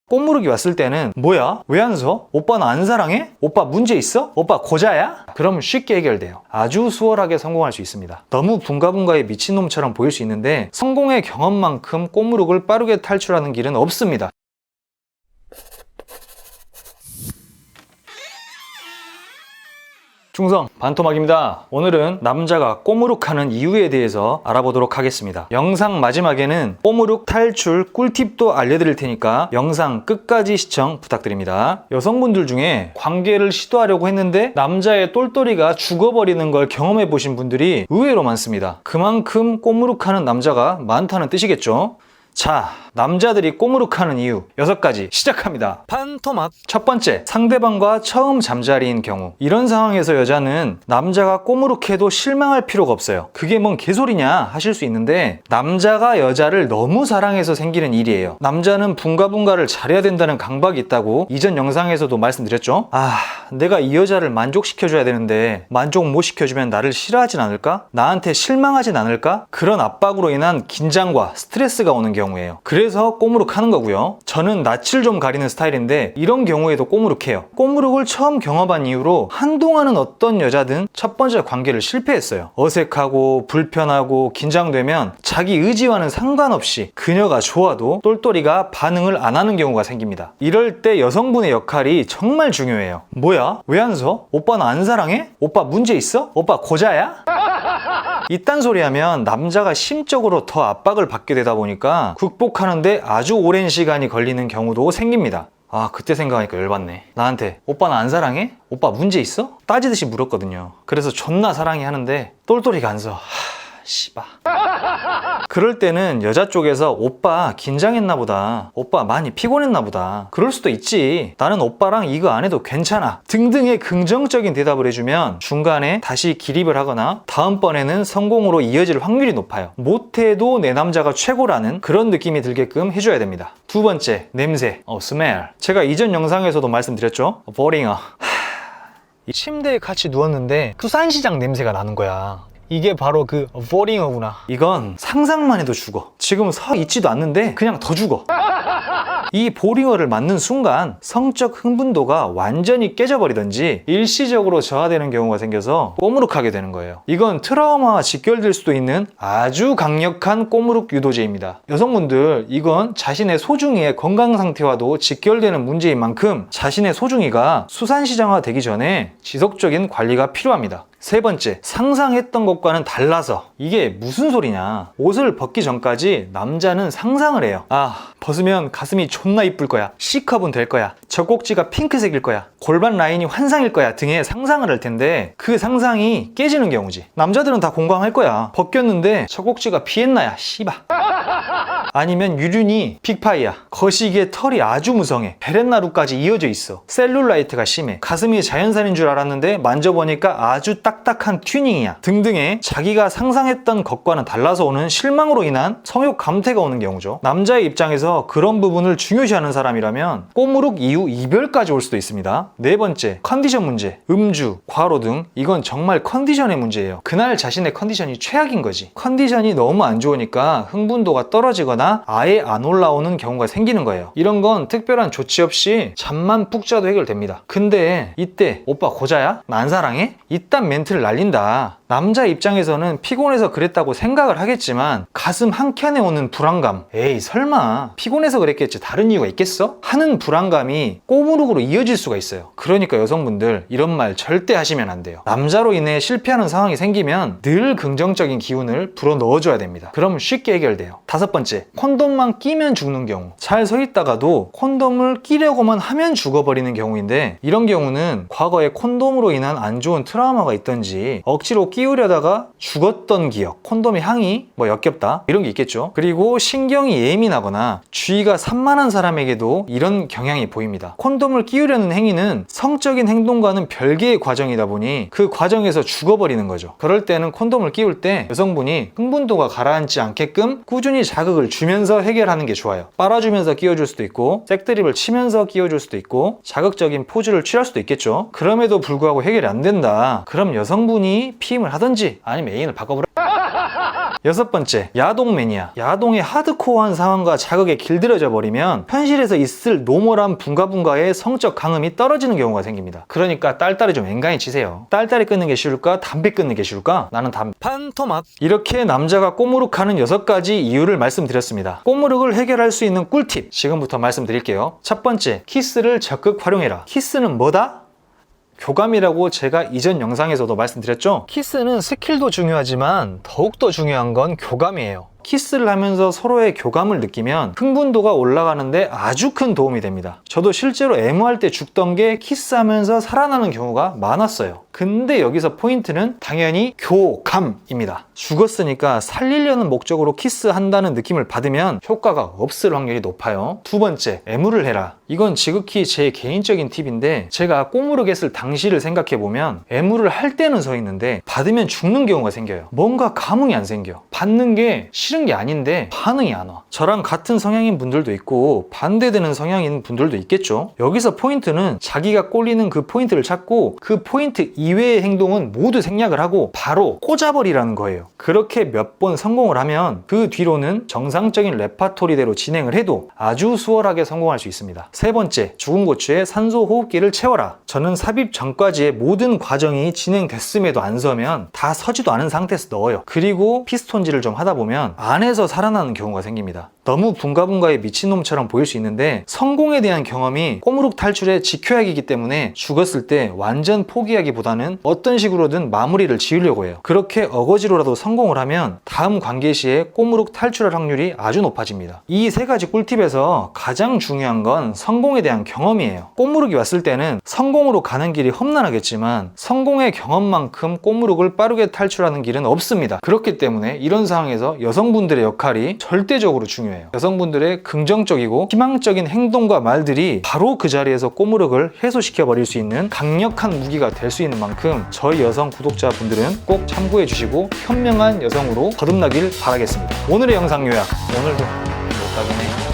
꽃무룩이 왔을 때는 뭐야? 왜 안 서? 오빠 나 안 사랑해? 오빠 문제 있어? 오빠 고자야? 그럼 쉽게 해결돼요. 아주 수월하게 성공할 수 있습니다. 너무 붕가붕가에 미친놈처럼 보일 수 있는데 성공의 경험만큼 꽃무룩을 빠르게 탈출하는 길은 없습니다. 충성 반토막입니다. 오늘은 남자가 꼬무룩하는 이유에 대해서 알아보도록 하겠습니다. 영상 마지막에는 꼬무룩 탈출 꿀팁도 알려드릴 테니까 영상 끝까지 시청 부탁드립니다. 여성분들 중에 관계를 시도하려고 했는데 남자의 똘똘이가 죽어버리는 걸 경험해 보신 분들이 의외로 많습니다. 그만큼 꼬무룩하는 남자가 많다는 뜻이겠죠? 자, 남자들이 꼬무룩하는 이유 6가지 시작합니다. 반토막. 첫 번째, 상대방과 처음 잠자리인 경우. 이런 상황에서 여자는 남자가 꼬무룩해도 실망할 필요가 없어요. 그게 뭔 개소리냐 하실 수 있는데 남자가 여자를 너무 사랑해서 생기는 일이에요. 남자는 붕가붕가를 잘해야 된다는 강박이 있다고 이전 영상에서도 말씀드렸죠. 내가 이 여자를 만족시켜줘야 되는데 만족 못 시켜주면 나를 싫어하진 않을까? 나한테 실망하진 않을까? 그런 압박으로 인한 긴장과 스트레스가 오는 경우예요. 그래서 꼬무룩하는 거고요. 저는 낯을 좀 가리는 스타일인데 이런 경우에도 꼬무룩해요. 꼬무룩을 처음 경험한 이후로 한동안은 어떤 여자든 첫 번째 관계를 실패했어요. 어색하고 불편하고 긴장되면 자기 의지와는 상관없이 그녀가 좋아도 똘똘이가 반응을 안 하는 경우가 생깁니다. 이럴 때 여성분의 역할이 정말 중요해요. 뭐야? 왜 안 서? 오빠 나 안 사랑해? 오빠 문제 있어? 오빠 고자야? 이딴 소리 하면 남자가 심적으로 더 압박을 받게 되다 보니까 극복하는데 아주 오랜 시간이 걸리는 경우도 생깁니다. 그때 생각하니까 열받네. 나한테 오빠 나 안 사랑해? 오빠 문제 있어? 따지듯이 물었거든요. 그래서 존나 사랑해 하는데 똘똘이가 안 서. 씨바. 그럴 때는 여자 쪽에서 오빠 긴장했나 보다, 오빠 많이 피곤했나 보다, 그럴 수도 있지, 나는 오빠랑 이거 안 해도 괜찮아 등등의 긍정적인 대답을 해주면 중간에 다시 기립을 하거나 다음번에는 성공으로 이어질 확률이 높아요. 못해도 내 남자가 최고라는 그런 느낌이 들게끔 해줘야 됩니다. 두 번째, 냄새. smell. 제가 이전 영상에서도 말씀드렸죠. 보링어. 침대에 같이 누웠는데 수산시장 냄새가 나는 거야. 이게 바로 그 보링어구나. 이건 상상만 해도 죽어. 지금 서 있지도 않는데 그냥 더 죽어. 이 보링어를 맞는 순간 성적 흥분도가 완전히 깨져버리든지 일시적으로 저하되는 경우가 생겨서 꼬무룩하게 되는 거예요. 이건 트라우마와 직결될 수도 있는 아주 강력한 꼬무룩 유도제입니다. 여성분들, 이건 자신의 소중이의 건강 상태와도 직결되는 문제인 만큼 자신의 소중이가 수산시장화 되기 전에 지속적인 관리가 필요합니다. 세 번째, 상상했던 것과는 달라서. 이게 무슨 소리냐? 옷을 벗기 전까지 남자는 상상을 해요. 벗으면 가슴이 존나 이쁠 거야, C컵은 될 거야, 젖꼭지가 핑크색일 거야, 골반 라인이 환상일 거야 등의 상상을 할 텐데 그 상상이 깨지는 경우지. 남자들은 다 공감할 거야. 벗겼는데 젖꼭지가 비엔나야, 씨바. 아니면 유륜이 빅파이야, 거시기에 털이 아주 무성해, 베렌나루까지 이어져 있어, 셀룰라이트가 심해, 가슴이 자연산인 줄 알았는데 만져보니까 아주 딱딱한 튜닝이야 등등의 자기가 상상했던 것과는 달라서 오는 실망으로 인한 성욕 감퇴가 오는 경우죠. 남자의 입장에서 그런 부분을 중요시하는 사람이라면 꼬무룩 이후 이별까지 올 수도 있습니다. 네 번째, 컨디션 문제. 음주, 과로 등 이건 정말 컨디션의 문제예요. 그날 자신의 컨디션이 최악인 거지. 컨디션이 너무 안 좋으니까 흥분도가 떨어지거나 아예 안 올라오는 경우가 생기는 거예요. 이런 건 특별한 조치 없이 잠만 푹 자도 해결됩니다. 근데 이때 오빠 고자야? 나 안 사랑해? 이딴 멘트를 날린다. 남자 입장에서는 피곤해서 그랬다고 생각을 하겠지만 가슴 한켠에 오는 불안감, 에이 설마 피곤해서 그랬겠지 다른 이유가 있겠어? 하는 불안감이 꼬무룩으로 이어질 수가 있어요. 그러니까 여성분들, 이런 말 절대 하시면 안 돼요. 남자로 인해 실패하는 상황이 생기면 늘 긍정적인 기운을 불어 넣어줘야 됩니다. 그럼 쉽게 해결돼요. 다섯 번째, 콘돔만 끼면 죽는 경우. 잘 서 있다가도 콘돔을 끼려고만 하면 죽어버리는 경우인데 이런 경우는 과거에 콘돔으로 인한 안 좋은 트라우마가 있던지 억지로 끼우려다가 죽었던 기억, 콘돔의 향이 역겹다 이런 게 있겠죠. 그리고 신경이 예민하거나 주의가 산만한 사람에게도 이런 경향이 보입니다. 콘돔을 끼우려는 행위는 성적인 행동과는 별개의 과정이다 보니 그 과정에서 죽어버리는 거죠. 그럴 때는 콘돔을 끼울 때 여성분이 흥분도가 가라앉지 않게끔 꾸준히 자극을 주면서 해결하는 게 좋아요. 빨아주면서 끼워줄 수도 있고 색드립을 치면서 끼워줄 수도 있고 자극적인 포즈를 취할 수도 있겠죠. 그럼에도 불구하고 해결이 안 된다. 그럼 여성분이 피임을 하든지 아니면 애인을 바꿔보라. 여섯 번째, 야동 매니아. 야동의 하드코어한 상황과 자극에 길들여져 버리면 현실에서 있을 노멀한 붕가붕가의 성적 강음이 떨어지는 경우가 생깁니다. 그러니까 딸딸이 좀 앵간히 치세요. 딸딸이 끊는 게 쉬울까? 담배 끊는 게 쉬울까? 나는 판토막. 이렇게 남자가 꼬무룩하는 6가지 이유를 말씀드렸습니다. 꼬무룩을 해결할 수 있는 꿀팁 지금부터 말씀드릴게요. 첫 번째, 키스를 적극 활용해라. 키스는 뭐다? 교감이라고 제가 이전 영상에서도 말씀드렸죠? 키스는 스킬도 중요하지만 더욱더 중요한 건 교감이에요. 키스를 하면서 서로의 교감을 느끼면 흥분도가 올라가는데 아주 큰 도움이 됩니다. 저도 실제로 애무할 때 죽던 게 키스하면서 살아나는 경우가 많았어요. 근데 여기서 포인트는 당연히 교감입니다. 죽었으니까 살리려는 목적으로 키스한다는 느낌을 받으면 효과가 없을 확률이 높아요. 두 번째, 애무를 해라. 이건 지극히 제 개인적인 팁인데 제가 꼬무르겠을 당시를 생각해보면 애무를 할 때는 서 있는데 받으면 죽는 경우가 생겨요. 뭔가 감흥이 안 생겨. 받는 게 싫은 게 아닌데 반응이 안 와. 저랑 같은 성향인 분들도 있고 반대되는 성향인 분들도 있겠죠. 여기서 포인트는 자기가 꼴리는 그 포인트를 찾고 그 포인트 이외의 행동은 모두 생략을 하고 바로 꽂아버리라는 거예요. 그렇게 몇 번 성공을 하면 그 뒤로는 정상적인 레파토리대로 진행을 해도 아주 수월하게 성공할 수 있습니다. 세 번째, 죽은 고추에 산소 호흡기를 채워라. 저는 삽입 전까지의 모든 과정이 진행됐음에도 안 서면 다 서지도 않은 상태에서 넣어요. 그리고 피스톤질을 좀 하다 보면 안에서 살아나는 경우가 생깁니다. 너무 붕가붕가의 미친놈처럼 보일 수 있는데 성공에 대한 경험이 꼬무룩 탈출의 지켜야기이기 때문에 죽었을 때 완전 포기하기보다는 어떤 식으로든 마무리를 지으려고 해요. 그렇게 어거지로라도 성공을 하면 다음 관계 시에 꼬무룩 탈출할 확률이 아주 높아집니다. 이 세 가지 꿀팁에서 가장 중요한 건 성공에 대한 경험이에요. 꼬무룩이 왔을 때는 성공으로 가는 길이 험난하겠지만 성공의 경험만큼 꼬무룩을 빠르게 탈출하는 길은 없습니다. 그렇기 때문에 이런 상황에서 여성분들의 역할이 절대적으로 중요해요. 여성분들의 긍정적이고 희망적인 행동과 말들이 바로 그 자리에서 꼬무룩을 해소시켜 버릴 수 있는 강력한 무기가 될 수 있는 만큼 저희 여성 구독자분들은 꼭 참고해 주시고 현명한 여성으로 거듭나길 바라겠습니다. 오늘의 영상 요약, 오늘도 못 가겠네.